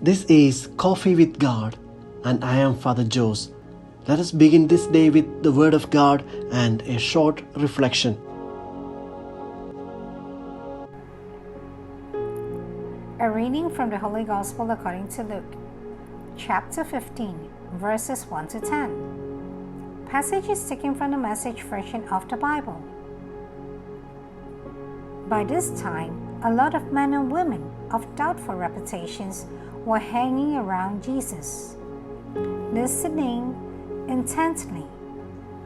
This is Coffee with God, and I am Father Jose. Let us begin this day with the Word of God and a short reflection. A reading from the Holy Gospel according to Luke, chapter 15, verses 1 to 10. Passage is taken from the Message version of the Bible. By this time, a lot of men and women of doubtful reputations were hanging around Jesus, listening intently.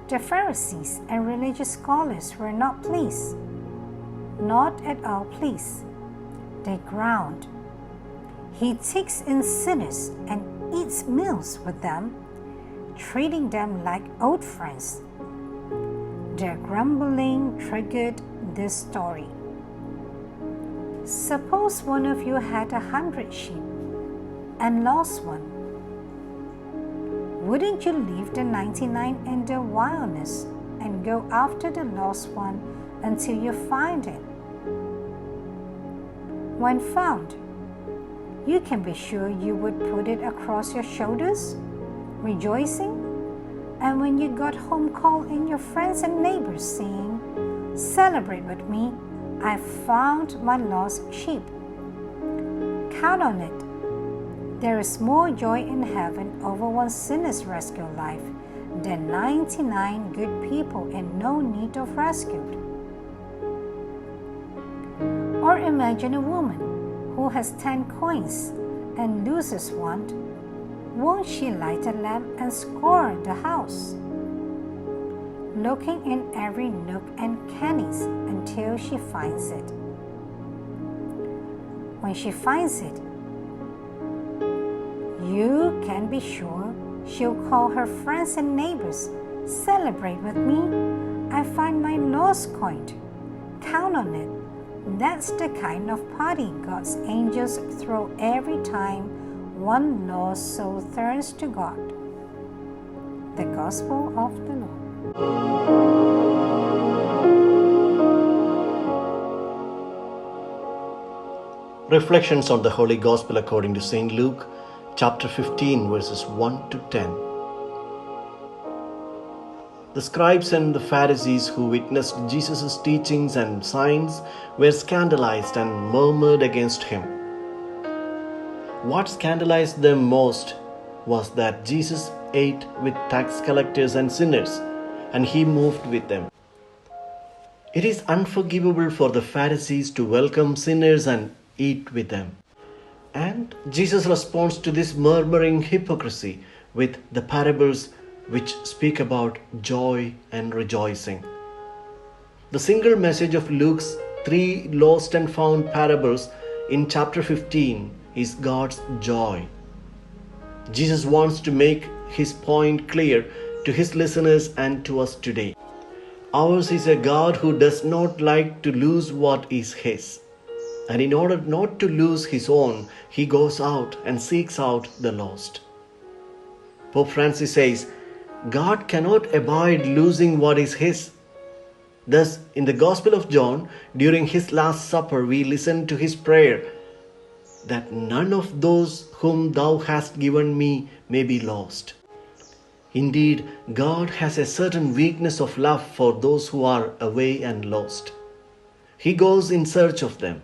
The Pharisees and religious scholars were not pleased, not at all pleased. They growled, "He takes in sinners and eats meals with them, treating them like old friends." Their grumbling triggered this story. Suppose one of you had 100 sheep and lost one. Wouldn't you leave the 99 in the wilderness and go after the lost one until you find it? When found, you can be sure you would put it across your shoulders, rejoicing, and when you got home call in your friends and neighbors saying, "Celebrate with me, I found my lost sheep." Count on it. There is more joy in heaven over one sinner's rescued life than 99 good people in no need of rescue. Or imagine a woman who has 10 coins and loses one. Won't she light a lamp and scour the house, looking in every nook and crannies until she finds it? When she finds it, you can be sure she'll call her friends and neighbors, "Celebrate with me, I find my lost coin." Count on it. That's the kind of party God's angels throw every time one lost soul turns to God. The Gospel of the Lord. Reflections on the Holy Gospel according to St. Luke, chapter 15, verses 1 to 10. The scribes and the Pharisees who witnessed Jesus' teachings and signs were scandalized and murmured against him. What scandalized them most was that Jesus ate with tax collectors and sinners, and he moved with them. It is unforgivable for the Pharisees to welcome sinners and eat with them. And Jesus responds to this murmuring hypocrisy with the parables which speak about joy and rejoicing. The single message of Luke's 3 lost and found parables in chapter 15 is God's joy. Jesus wants to make his point clear to his listeners and to us today. Ours is a God who does not like to lose what is his. And in order not to lose his own, he goes out and seeks out the lost. Pope Francis says, God cannot abide losing what is his. Thus, in the Gospel of John, during his Last Supper, we listen to his prayer that none of those whom thou hast given me may be lost. Indeed, God has a certain weakness of love for those who are away and lost. He goes in search of them.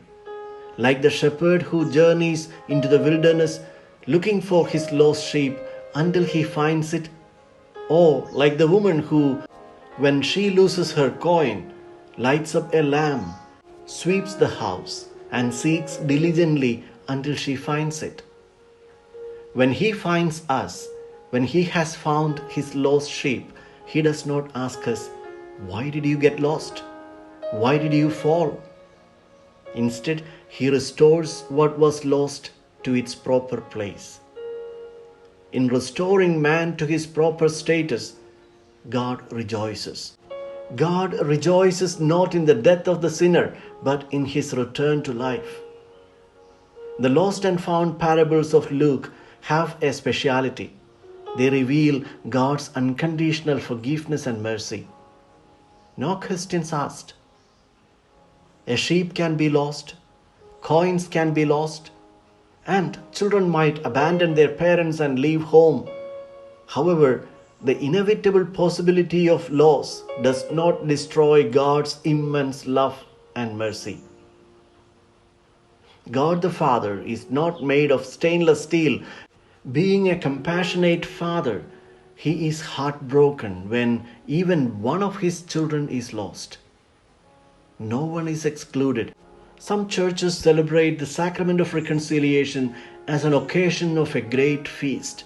Like the shepherd who journeys into the wilderness looking for his lost sheep until he finds it, or like the woman who, when she loses her coin, lights up a lamp, sweeps the house, and seeks diligently until she finds it. When he finds us, when he has found his lost sheep, he does not ask us, "Why did you get lost? Why did you fall?" Instead, he restores what was lost to its proper place. In restoring man to his proper status, God rejoices. God rejoices not in the death of the sinner, but in his return to life. The lost and found parables of Luke have a speciality. They reveal God's unconditional forgiveness and mercy. No questions asked. A sheep can be lost, coins can be lost, and children might abandon their parents and leave home. However, the inevitable possibility of loss does not destroy God's immense love and mercy. God the Father is not made of stainless steel. Being a compassionate Father, He is heartbroken when even one of His children is lost. No one is excluded. Some churches celebrate the sacrament of reconciliation as an occasion of a great feast.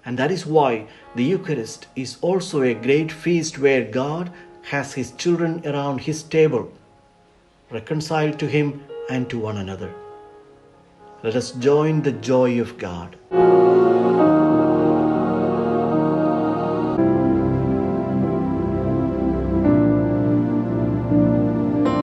And that is why the Eucharist is also a great feast where God has His children around His table, reconciled to Him and to one another. Let us join the joy of God.